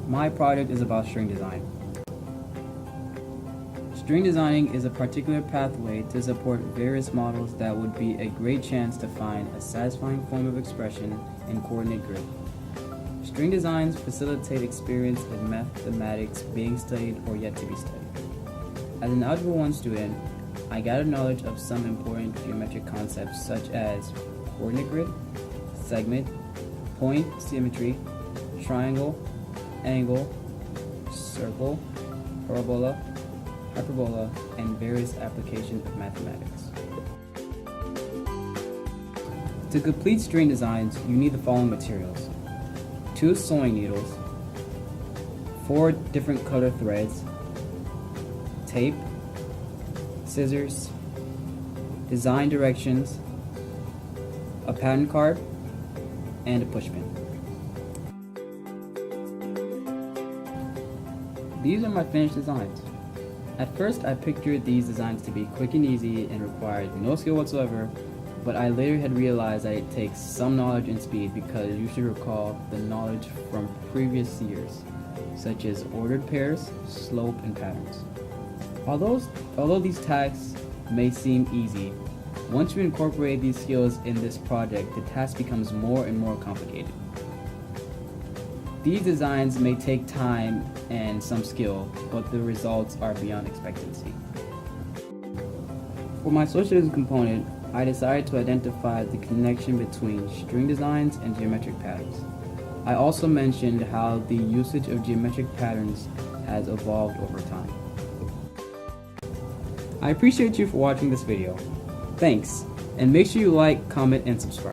My project is about string design. String designing is a particular pathway to support various models that would be a great chance to find a satisfying form of expression in coordinate grid. String designs facilitate experience in mathematics being studied or yet to be studied. As an Algebra 1 student, I gathered knowledge of some important geometric concepts such as coordinate grid, segment, point symmetry, triangle, angle, circle, parabola, hyperbola, and various applications of mathematics. To complete string designs, you need the following materials: 2 sewing needles, 4 different color threads, tape, scissors, design directions, a pattern card, and a pushpin. These are my finished designs. At first, I pictured these designs to be quick and easy and required no skill whatsoever, but I later had realized that it takes some knowledge and speed because you should recall the knowledge from previous years, such as ordered pairs, slope, and patterns. Although these tasks may seem easy, once you incorporate these skills in this project, the task becomes more and more complicated. These designs may take time and some skill, but the results are beyond expectancy. For my socialism component, I decided to identify the connection between string designs and geometric patterns. I also mentioned how the usage of geometric patterns has evolved over time. I appreciate you for watching this video. Thanks, and make sure you like, comment, and subscribe.